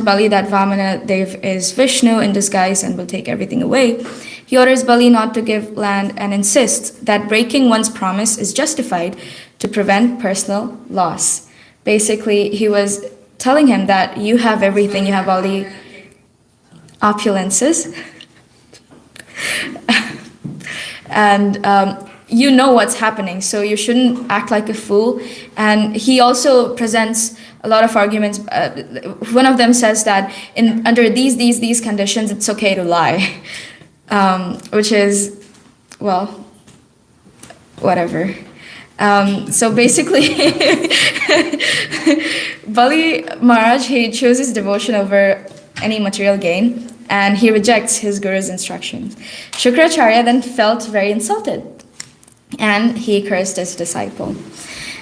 warns Bali that Vamana Dev is Vishnu in disguise and will take everything away. He orders Bali not to give land and insists that breaking one's promise is justified to prevent personal loss. Basically, he was telling him that you have everything, you have all the opulences, and you know what's happening, so you shouldn't act like a fool. And he also presents a lot of arguments. One of them says that under these conditions, it's okay to lie, which is, well, whatever. So basically, Bali Maharaj, he chooses devotion over any material gain, and he rejects his guru's instructions. Shukracharya then felt very insulted, and he cursed his disciple.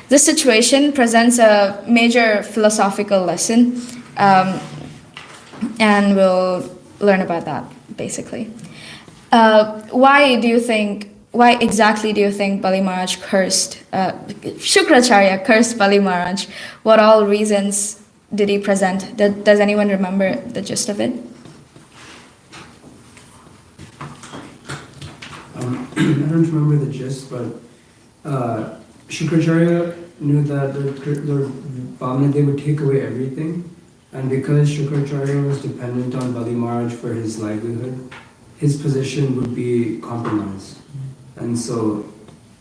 This situation presents a major philosophical lesson, and we'll learn about that, basically. Why exactly do you think Bali Maharaj Shukracharya cursed Bali Maharaj? What all reasons did he present? Does anyone remember the gist of it? I don't remember the gist, but Shukracharya knew that Lord Vamana would take away everything, and because Shukracharya was dependent on Bali Maharaj for his livelihood, his position would be compromised. And so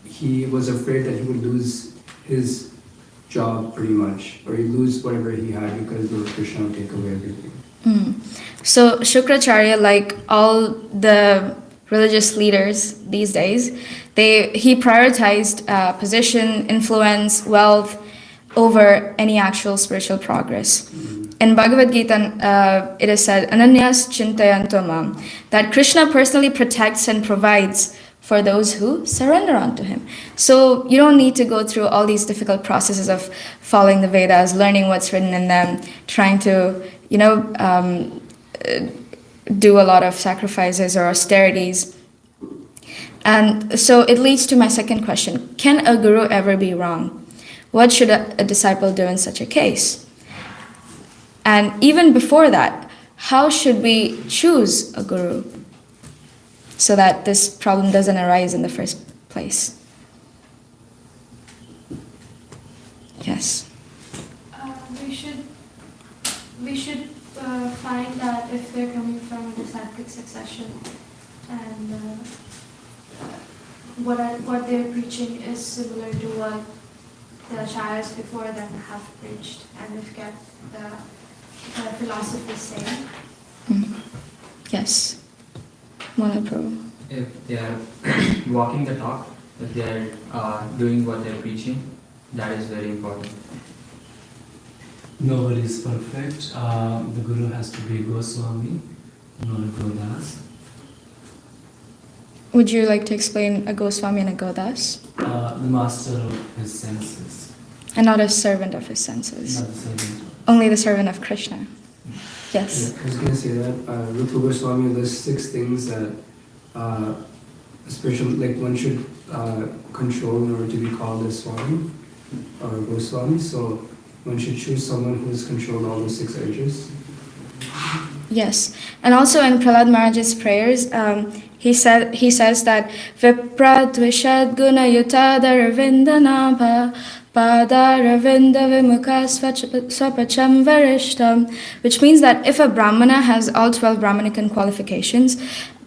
he was afraid that he would lose his job pretty much, or he'd lose whatever he had because Lord Krishna would take away everything. So Shukracharya, like all the religious leaders these days, he prioritized position, influence, wealth over any actual spiritual progress. In Bhagavad Gita, it is said, Ananyas Chintayanto Mam, that Krishna personally protects and provides for those who surrender unto him. So you don't need to go through all these difficult processes of following the Vedas, learning what's written in them, trying to, do a lot of sacrifices or austerities. And so it leads to my second question. Can a guru ever be wrong? What should a disciple do in such a case? And even before that, how should we choose a guru so that this problem doesn't arise in the first place? Yes. We should find that if they're coming from a disciplic succession, and what they're preaching is similar to what the acharyas before them have preached, and if get the philosophy same. Yes. Monoprobhu. If they are walking the talk, if they are doing what they're preaching, that is very important. Nobody is perfect. The Guru has to be Goswami, not a Godas. Would you like to explain a Goswami and a Godas? The master of his senses. And not a servant of his senses. Not a servant. Only the servant of Krishna. Yes. Yeah, I was going to say that Rupa Goswami lists 6 things that a spiritual, like one should control in order to be called a Swami or Goswami. So one should choose someone who's controlled all the 6 urges. Yes. And also in Prahlad Maharaj's prayers, he says that Vipra Dvishad Guna Yuta Daravinda Nabha Padaravinda Vimukha Swapacham Varishtam, which means that if a Brahmana has all 12 Brahmanican qualifications,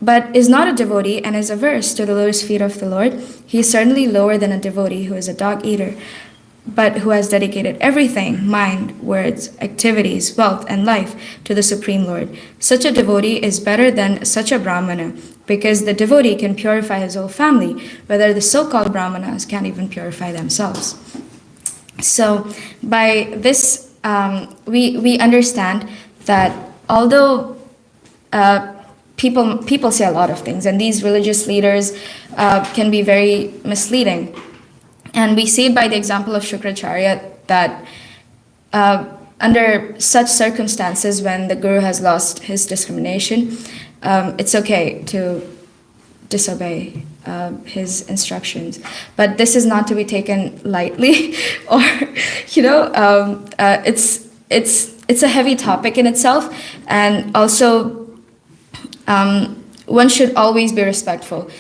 but is not a devotee and is averse to the lotus feet of the Lord, he is certainly lower than a devotee who is a dog eater, but who has dedicated everything, mind, words, activities, wealth, and life to the Supreme Lord. Such a devotee is better than such a Brahmana, because the devotee can purify his whole family, whether the so-called Brahmanas can't even purify themselves. So by this, we understand that although people say a lot of things, and these religious leaders can be very misleading, and we see by the example of Shukracharya that under such circumstances, when the Guru has lost his discrimination, it's okay to disobey his instructions. But this is not to be taken lightly, or it's it's a heavy topic in itself, and also one should always be respectful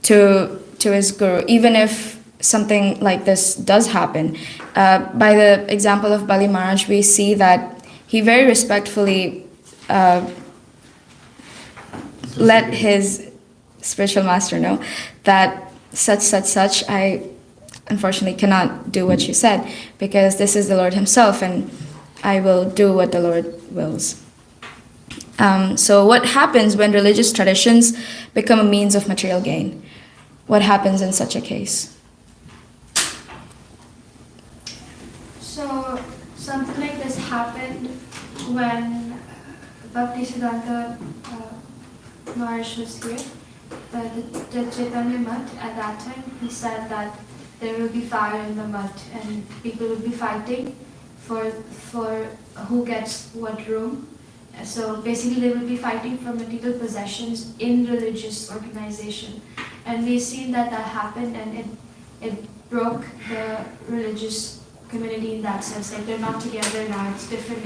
to his guru, even if something like this does happen. By the example of Bali Maharaj, we see that he very respectfully let his spiritual master know that such, I unfortunately cannot do what you said, because this is the Lord himself, and I will do what the Lord wills. So what happens when religious traditions become a means of material gain? What happens in such a case? So something like this happened when Bhaktisiddhanta Maharaj was here. The Chaitanya Mutt, at that time, he said that there will be fire in the Mutt and people will be fighting for who gets what room. So basically they will be fighting for material possessions in religious organization. And we've seen that happened, and it broke the religious community in that sense. Like, they're not together now, it's different.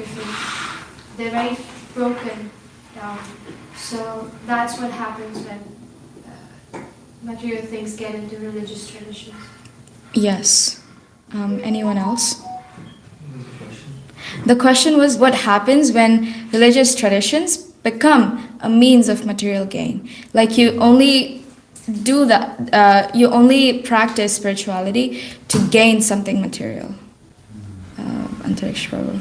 They're very broken down. So that's what happens when material things get into religious traditions. Yes. Anyone else? The question was, what happens when religious traditions become a means of material gain? Like, you only do that, you only practice spirituality to gain something material. Antariksha Prabhu.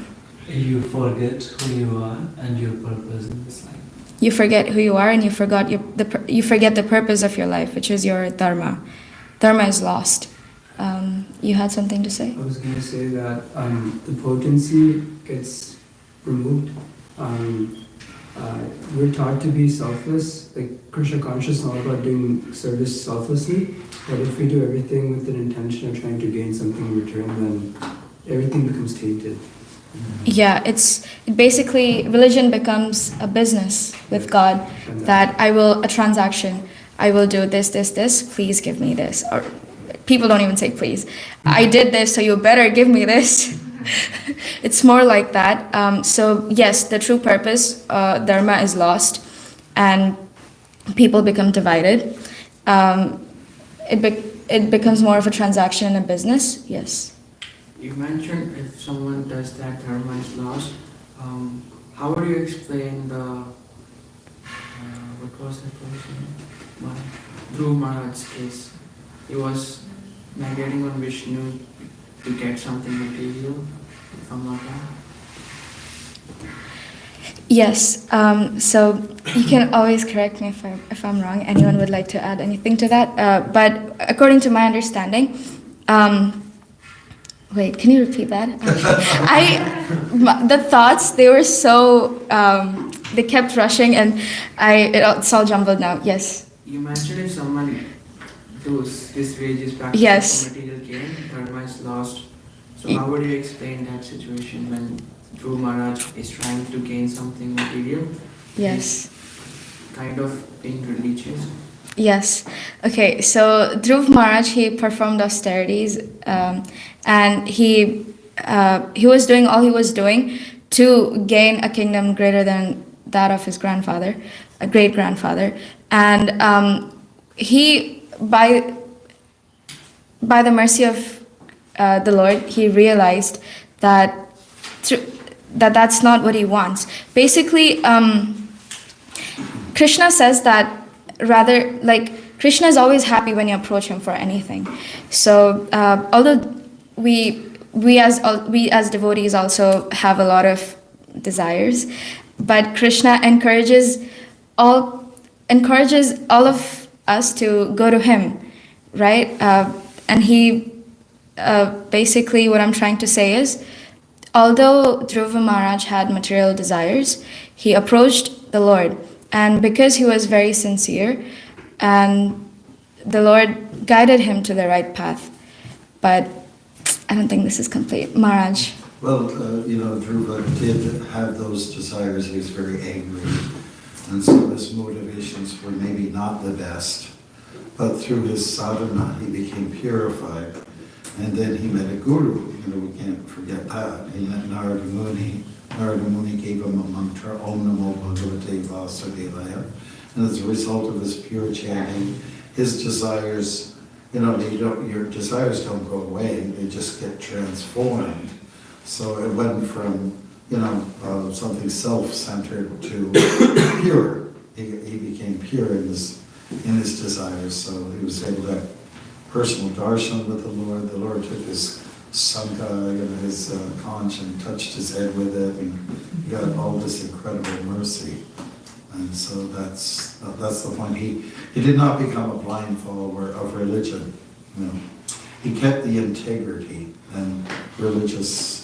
You forget who you are and your purpose in this life. You forget who you are, and you forget the purpose of your life, which is your dharma. Dharma is lost. You had something to say? I was going to say that the potency gets removed. We're taught to be selfless, like Krishna conscious, not about doing service selflessly. But if we do everything with an intention of trying to gain something in return, then everything becomes tainted. Yeah, basically religion becomes a business with God. That a transaction. I will do this. Please give me this. Or people don't even say please. I did this, so you better give me this. It's more like that. So yes, the true purpose, dharma, is lost, and people become divided. It becomes more of a transaction and a business. Yes. You mentioned if someone does that, dharma is lost. How would you explain the what was that person? Dhruv Maharaj's case. He was meditating on Vishnu to get something material, if I'm not wrong. Yes. So you can always correct me if I'm wrong. Anyone would like to add anything to that? But according to my understanding, wait, can you repeat that? The thoughts, they were so they kept rushing, and it's all jumbled now. Yes. You mentioned if someone does this wages practice Yes. for material gain, dharma is lost. So Y- how would you explain that situation when Dhruv Maharaj is trying to gain something material? Yes. Kind of being religious. Yes. Okay. So Dhruv Maharaj, he performed austerities, and he was doing all he was doing to gain a kingdom greater than that of his grandfather, a great grandfather, and he by the mercy of the Lord, he realized that that's not what he wants. Basically, Krishna says that. Rather, like, Krishna is always happy when you approach him for anything. So although we as devotees also have a lot of desires, but Krishna encourages all of us to go to him, right? And he basically, what I'm trying to say is, although Dhruva Maharaj had material desires, he approached the Lord. And because he was very sincere, and the Lord guided him to the right path. But I don't think this is complete. Maharaj. Well, Dhruva did have those desires. He was very angry. And so his motivations were maybe not the best. But through his sadhana, he became purified. And then he met a guru. We can't forget that. He met Narada Muni, Narada Muni gave him a mantra, Om Namo Bhagavate Vasudevaya. And as a result of his pure chanting, his desires, your desires don't go away, they just get transformed. So it went from, something self-centered to pure. He became pure in his desires, so he was able to have personal darshan with the Lord. The Lord took his sangha, his conch, and touched his head with it, and he got all this incredible mercy. And so that's the point. He did not become a blind follower of religion. He kept the integrity, and religious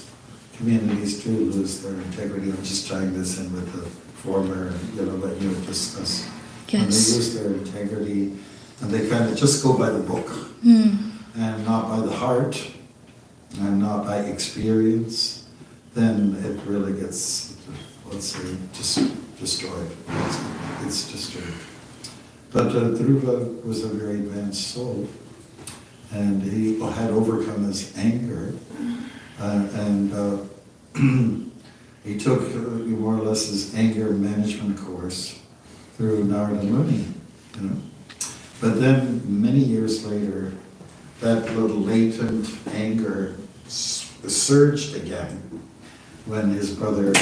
communities do lose their integrity. I'm just tying this in with the former, that you had discussed. Yes. When they lose their integrity, and they kind of just go by the book, and not by the heart, and not by experience, then it really gets, let's say, just destroyed. It's destroyed. But Dhruva was a very advanced soul, and he had overcome his anger, and he took more or less his anger management course through Narada Muni, But then, many years later, that little latent anger surged again when his brother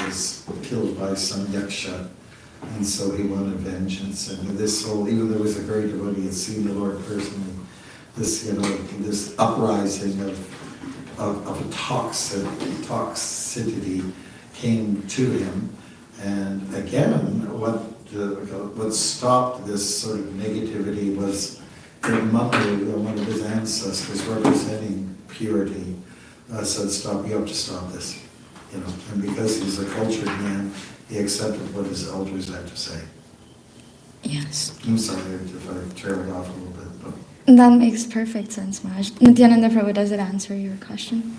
was killed by some yaksha, and so he wanted vengeance. And this whole, even though he was a great devotee, had seen the Lord personally, this uprising of toxicity came to him. And again, what stopped this sort of negativity was that Manu, one of his ancestors representing purity, said, "You have to stop this." And because he's a cultured man, he accepted what his elders had to say. Yes. I'm sorry if I trailed off a little bit, but That makes perfect sense, Maharaj. Nityananda Prabhu, does it answer your question?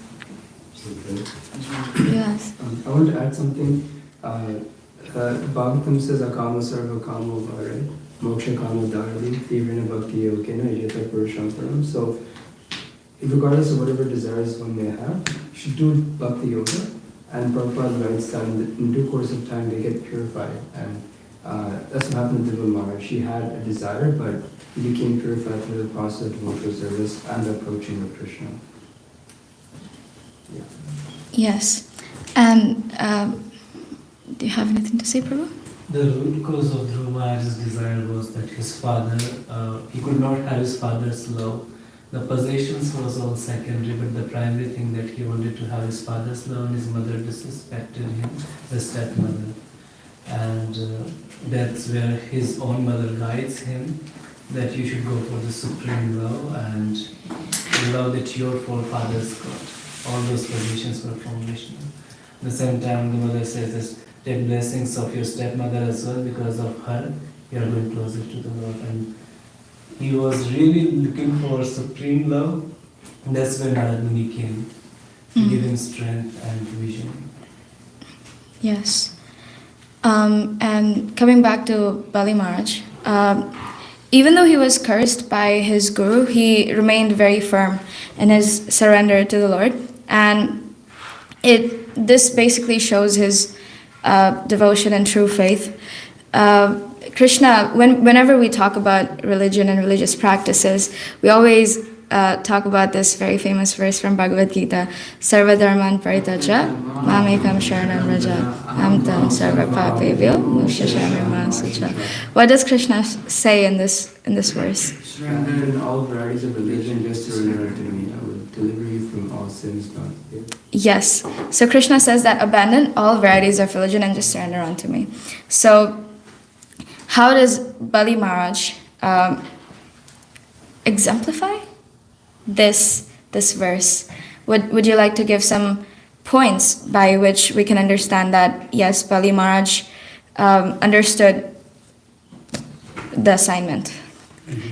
it's okay. Yes. I want to add something. Bhagavatam says, Akama sarva kamo vare, moksha kamo dharali, tivrina bhakti yogena, yata purushamparam. So, regardless of whatever desires one may have, you should do bhakti yoga. And Prabhupada writes that in due course of time they get purified. And that's what happened to Dhruva Maharaj. She had a desire, but he became purified through the process of devotional service and the approaching of Krishna. Yeah. Yes. And do you have anything to say, Prabhu? The root cause of Dhruva Maharaj's desire was that his father, he could not have his father's love. The possessions was all secondary, but the primary thing that he wanted to have his father's love, and his mother disrespected him, the stepmother. And that's where his own mother guides him, that you should go for the supreme love and the love that your forefathers got. All those possessions were from Vishnu. At the same time, the mother says this, take blessings of your stepmother as well, because of her, you are going closer to the Lord. And he was really looking for supreme love. And that's when Narada Muni came to give him strength and vision. Yes. And coming back to Bali Maharaj, even though he was cursed by his guru, he remained very firm in his surrender to the Lord. And this basically shows his devotion and true faith. Krishna, whenever we talk about religion and religious practices, we always talk about this very famous verse from Bhagavad Gita, Sarva Dharman Paritaja, Mamekam Sharanam Raja, Amtam Sarva Papebhyo, Moksha Sharanam Sucha. What does Krishna say in this verse? Abandon all varieties of religion, just surrender to me. I will deliver you from all sins, not fear. Yes. So Krishna says that abandon all varieties of religion and just surrender unto me. So how does Bali Maharaj exemplify this verse? Would you like to give some points by which we can understand that, yes, Bali Maharaj understood the assignment?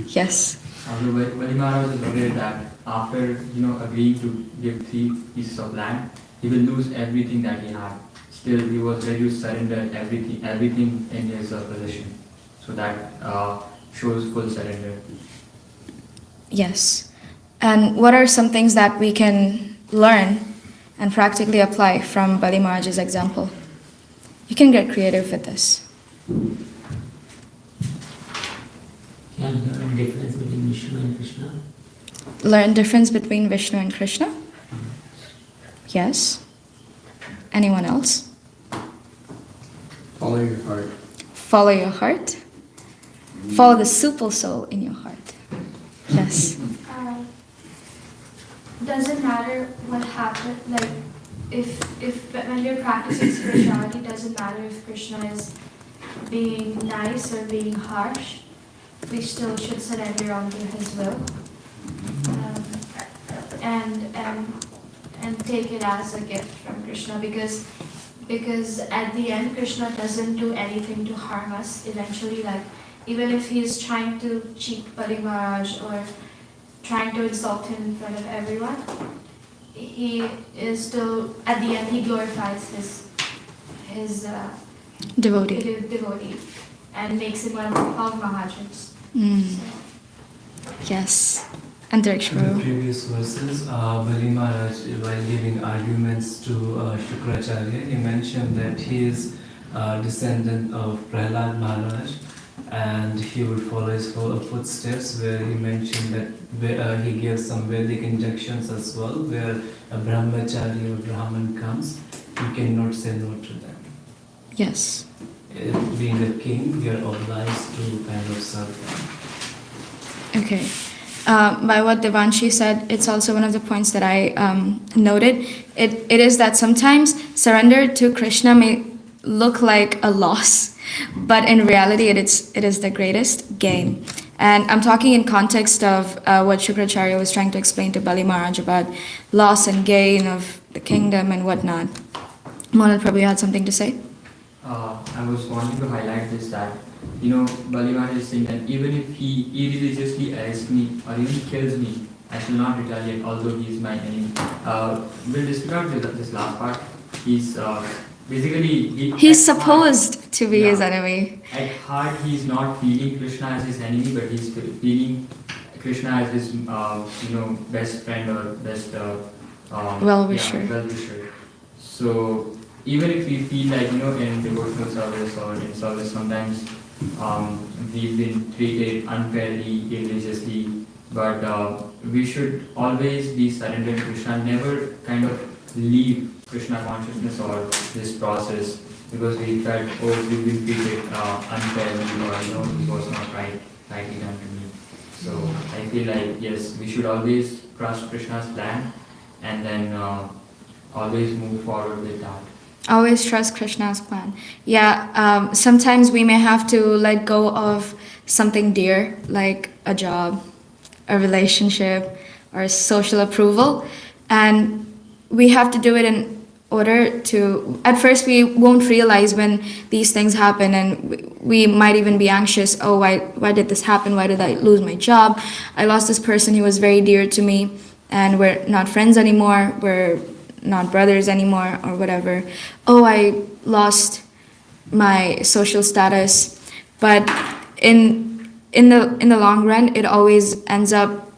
Yes. Bali Maharaj was aware that after agreeing to give 3 pieces of land, he will lose everything that he had. Still, he was ready to surrender everything in his possession. So that shows full surrender. Yes. And what are some things that we can learn and practically apply from Bali Maharaj's example. You can get creative with this. Can you learn difference between Vishnu and Krishna? Learn difference between Vishnu and Krishna? Yes. Anyone else? Follow your heart. Follow your heart. Follow the super soul in your heart. Yes. Doesn't matter what happened, like if when you're practicing spirituality, doesn't matter if Krishna is being nice or being harsh, we still should surrender onto his will, and take it as a gift from Krishna, because at the end Krishna doesn't do anything to harm us eventually. Like even if he's trying to cheat Bali Maharaj or trying to insult him in front of everyone, he is still, at the end, he glorifies his devotee and makes him one of the Mahajans. So. Yes. Antariksh In the Prabhu. previous verses, Bali Maharaj, while giving arguments to Shukracharya, he mentioned that he is a descendant of Prahlad Maharaj, and he would follow his footsteps, where he mentioned that he gave some Vedic injunctions as well, where a brahmachari or Brahman comes, you cannot say no to them. Yes. Being a king, you are obliged to kind of serve them. Okay. By what Devanshi said, it's also one of the points that I noted. It is that sometimes surrender to Krishna may look like a loss, but in reality it is the greatest gain. And I'm talking in context of what Shukracharya was trying to explain to Bali Maharaj about loss and gain of the kingdom and whatnot. Mohan Prabhu, you had something to say? I was wanting to highlight this, that Bali Maharaj is saying that even if he irreligiously arrests me or even kills me, I shall not retaliate, although he is my enemy. We'll disregard this last part. He's basically He's supposed to be his enemy. At heart, he's not feeling Krishna as his enemy, but he's feeling Krishna as his best friend or best Well-wisher. Well-wisher. So even if we feel like in devotional service or in service sometimes we've been treated unfairly, irreligiously, but we should always be surrendered to Krishna, never kind of leave Krishna consciousness or this process because we felt, we've been treated unfairly, or this was not rightly done to me. So I feel like yes, we should always trust Krishna's plan and then always move forward with that. Always trust Krishna's plan. Yeah, sometimes we may have to let go of something dear, like a job, a relationship, or social approval. And we have to do it in order to, at first we won't realize when these things happen, and we might even be anxious. Oh, why did this happen? Why did I lose my job? I lost this person who was very dear to me, and we're not friends anymore. We're not brothers anymore, or whatever. Oh, I lost my social status. But in the long run, it always ends up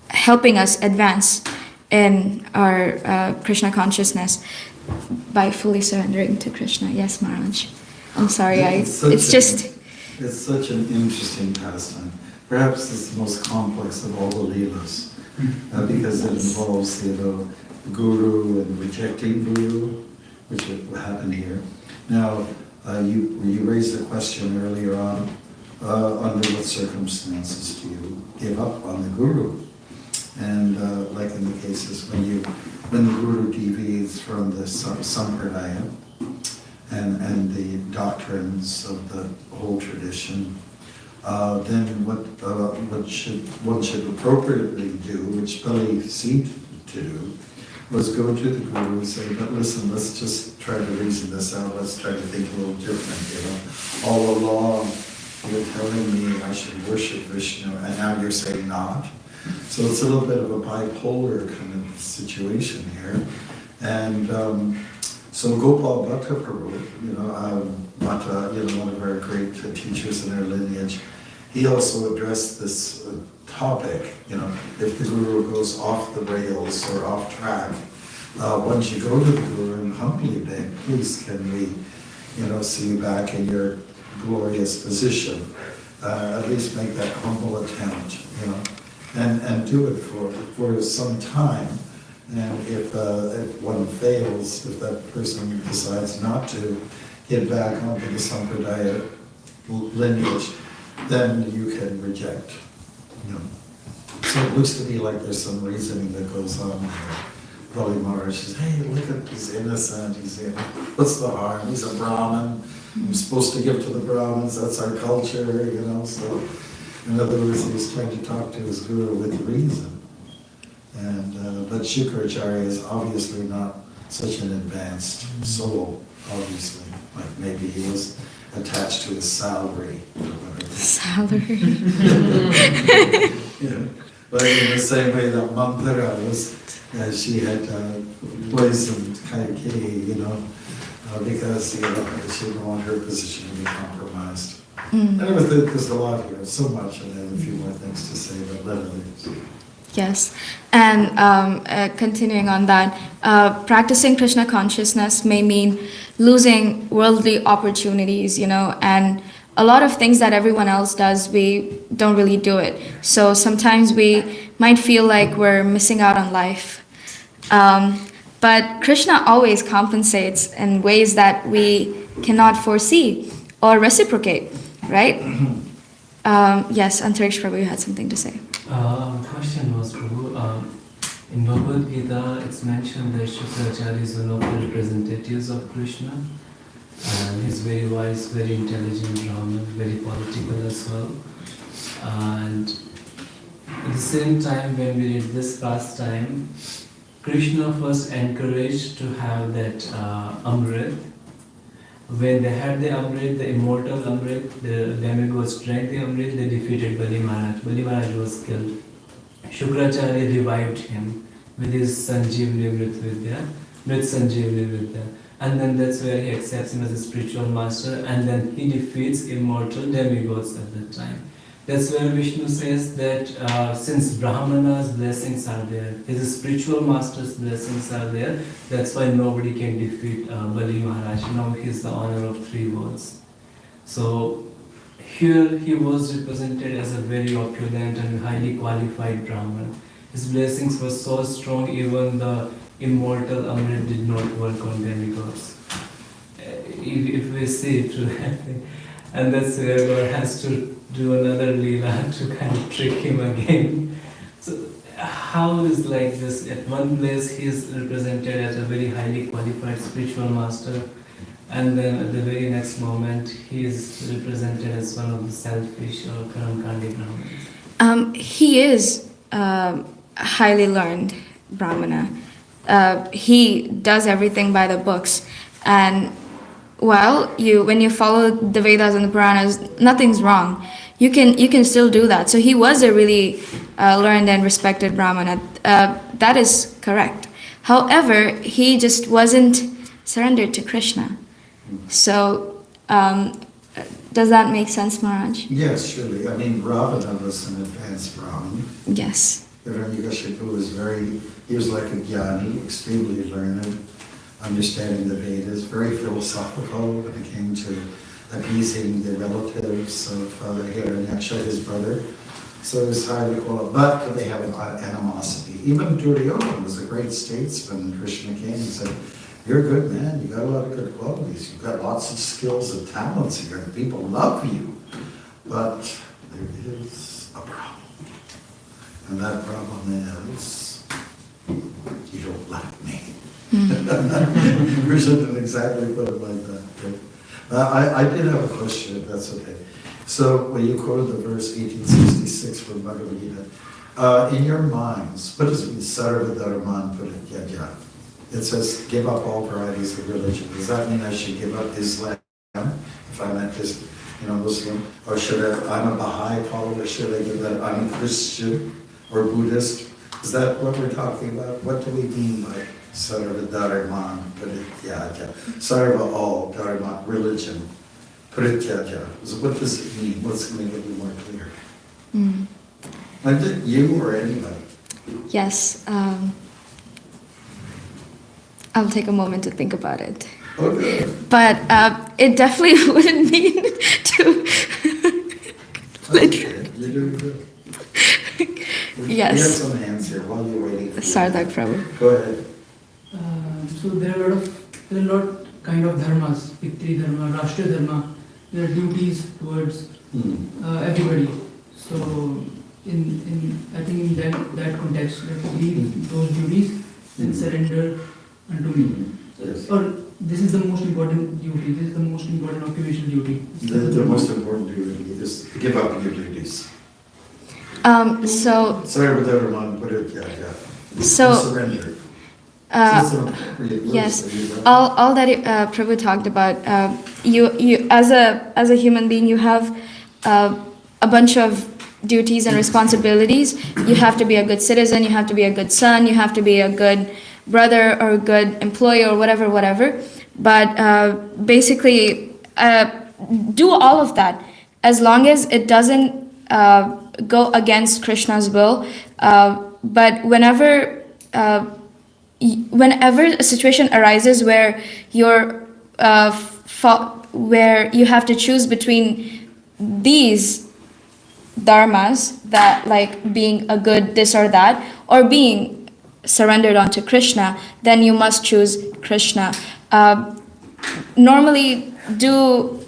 helping us advance in our Krishna consciousness by fully surrendering to Krishna. Yes, Maharaj. I'm sorry. It's such an interesting pastime. Perhaps it's the most complex of all the leelas. Because it involves, guru and rejecting guru, which will happen here. Now, you raised a question earlier on, under what circumstances do you give up on the guru? And like in the cases when the guru deviates from the sampradaya and the doctrines of the whole tradition, then what one should appropriately do, which Bali seemed to do, was go to the guru and say, but listen, let's just try to reason this out, let's try to think a little different, All along you're telling me I should worship Vishnu, and now you're saying not. So it's a little bit of a bipolar kind of situation here. And so Gopal Bhatta Prabhu, one of our great teachers in our lineage, he also addressed this topic, if the guru goes off the rails or off track, once you go to the guru and humbly beg, please can we, see you back in your glorious position. At least make that humble attempt, and do it for some time. And if one fails, if that person decides not to get back onto the Sampradaya lineage, then you can reject. So it looks to me like there's some reasoning that goes on here. Bali Maharaj says, hey, look at, he's innocent, what's the harm? He's a Brahmin. I'm supposed to give to the Brahmins, that's our culture, so in other words, he was trying to talk to his guru with reason. And but Shukracharya is obviously not such an advanced soul, obviously. Like maybe he was attached to his salary or whatever. Salary. But in the same way that Manthara was, she had poisoned Kaikeyi, because she didn't want her position to be compromised. Anyway, there's a lot here, so much, and I have a few more things to say, but let others. Yes, and continuing on that, practicing Krishna consciousness may mean losing worldly opportunities, and a lot of things that everyone else does, we don't really do it. So sometimes we might feel like we're missing out on life. But Krishna always compensates in ways that we cannot foresee or reciprocate, right? Yes, Antariksha Prabhu, you had something to say. The question was, Prabhu, in Bhagavad Gita, it's mentioned that Shukracharya is one of the representatives of Krishna, and he's very wise, very intelligent Brahmin, very political as well. And at the same time, when we read this pastime, Krishna first encouraged to have that Amrit. When they had the Amrit, the immortal Amrit, the demigods drank the Amrit, they defeated Bali Maharaj. Bali Maharaj was killed. Shukracharya revived him with his Sanjeevani Vidya, with Sanjeevani Vidya. And then that's where he accepts him as a spiritual master, and then he defeats immortal demigods at that time. That's where Vishnu says that since Brahmana's blessings are there, his spiritual master's blessings are there, that's why nobody can defeat Bali Maharaj. Now he's the honor of 3 worlds. So here he was represented as a very opulent and highly qualified Brahman. His blessings were so strong, even the immortal Amrit did not work on demigods. If we see it, and that's where God has to do another leela to kind of trick him again. So how is like this? At one place he is represented as a very highly qualified spiritual master, and then at the very next moment he is represented as one of the selfish or karamkandi Brahmins. He is highly learned Brahmana. He does everything by the books, and when you follow the Vedas and the Puranas, nothing's wrong. You can still do that. So he was a really learned and respected Brahmana. That is correct. However, he just wasn't surrendered to Krishna. So does that make sense, Maharaj? Yes, surely. I mean, Ravana was an advanced Brahmin. Yes. Hiranyakashipu was he was like a jnani, extremely learned, understanding the Vedas, very philosophical when it came to appeasing the relatives of Hiranyaksha, his brother. So he was highly qualified, but they have an animosity. Even Duryodhana was a great statesman. Krishna came and said, you're a good man, you got a lot of good qualities, you've got lots of skills and talents here, and people love you. But there is a problem. And that problem is, you don't like me. Krishna didn't exactly put it like that. I did have a question, if that's okay. So when you quoted the verse 1866 from Bhagavad Gita, in your minds, what does it mean, Sarva Dharman Parityajya? It says, give up all varieties of religion. Does that mean I should give up Islam, if I'm a Muslim? Or I'm a Baha'i follower, should I give that, I'm a Christian or Buddhist? Is that what we're talking about? What do we mean by Sarva Dharman Parityajya? Sarva, all, Dharma, religion. Parityaja. So what does it mean? What's going to make it more clear? Mm. Like you or anybody? Yes. I'll take a moment to think about it. Okay. But it definitely wouldn't mean to. Okay, you're doing good. Yes. We have some hands here while you're waiting. For Sardak Prabhu. Go ahead. So there are a lot kind of dharmas, Pitri dharma, Rashtriya dharma. There are duties towards everybody. So I think in that context, let's leave those duties and surrender unto me. Yes. Or this is the most important duty. This is the most important occupational duty. The most important duty is to give up your duties. So Sorry, but that remind Parityaja. So, Surrender. yes, all that Prabhu talked about, you as a human being, you have a bunch of duties and responsibilities. You have to be a good citizen, you have to be a good son, you have to be a good brother or a good employee or whatever. But basically, do all of that as long as it doesn't go against Krishna's will. But whenever a situation arises where where you have to choose between these dharmas, that like being a good this or that, or being surrendered onto Krishna, then you must choose Krishna. Normally, do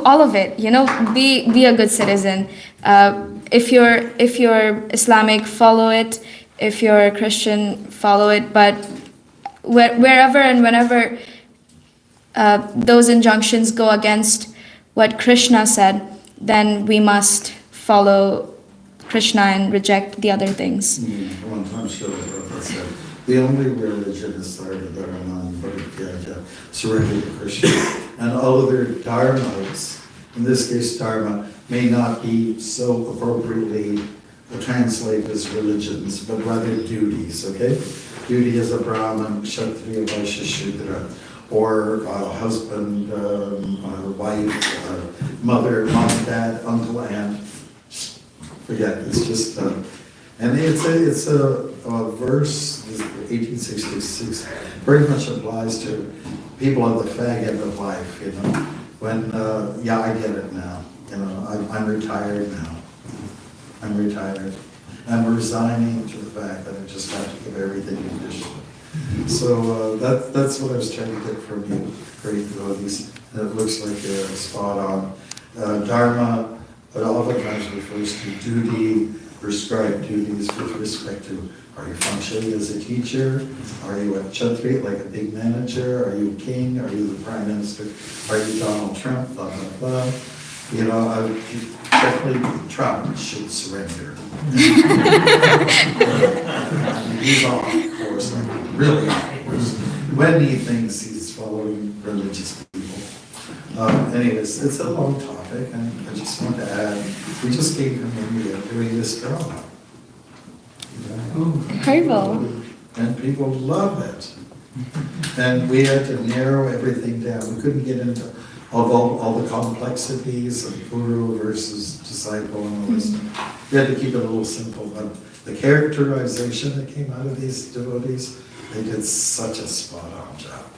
all of it. Be a good citizen. If you're Islamic, follow it. If you're a Christian, follow it. But wherever and whenever those injunctions go against what Krishna said, then we must follow Krishna and reject the other things. One time Srila Prabhupada said, the only religion is Sarvadharma Parityaja, surrender to Krishna. And all other dharmas, in this case dharma, may not be so appropriately translated as religions, but rather duties, okay? Duty as a Brahmin, Kshatriya, Vaishya, Shudra, or husband, wife, mother, mom, dad, uncle, aunt. Forget, it's just, and it's a verse, 1866, very much applies to people at the fag end of life, when, I get it now, I'm retired now. I'm retired. I'm resigning to the fact that I just have to give everything conditionally. So that's what I was trying to get from you, great devotees. And it looks like you're spot on. Dharma, but oftentimes refers to duty, prescribed duties with respect to, are you functioning as a teacher? Are you a Kshatriya, like a big manager? Are you a king? Are you the prime minister? Are you Donald Trump? Blah, blah, blah. Definitely Trump should surrender. He's off, of course, really off, of course, when he thinks he's following religious people. Anyways, it's a long topic, and I just want to add, we just came from India doing this drama. Haribol. And people love it. And we had to narrow everything down. We couldn't get into all the complexities of guru versus disciple and all this. We had to keep it a little simple, but the characterization that came out of these devotees, they did such a spot-on job.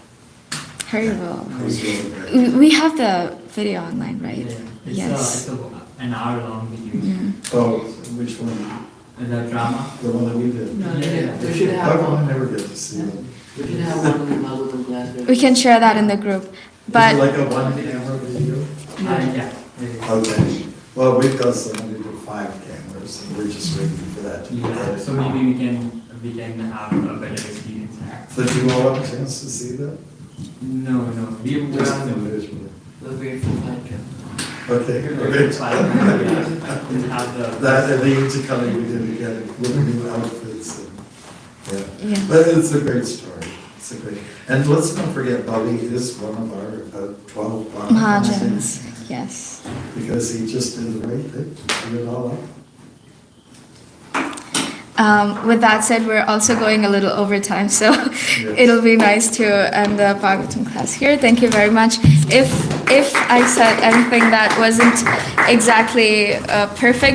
Haribol. It was really great. We have the video online, right? Yeah. Yes. It's an hour-long video. Yeah. Oh, which one? The drama. The one that we did? No, Yeah. we should How have come I one. never get to see them? We should have one in the Bhagavatam class. We can share that in the group. Is it But like a one-camera video? Yeah. Okay. Well, we've got someone who do 5 cameras, and we're just waiting for that to be Yeah. ready. So maybe we can have a better experience. Did you all have a chance to see that? No. We Just individually. We'll wait for 5 cameras. Okay, We'll great. have the. That and the intercoloring we did again with new outfits. And, yeah. yeah. But it's a great story. It's a great. And let's not forget, Bali is one of our 12 Mahajans. Yes. because he just did the right thing, did it all up. With that said, we're also going a little over time, so Yes. it'll be nice to end the Bhagavatam class here. Thank you very much. If if I said anything that wasn't exactly perfect,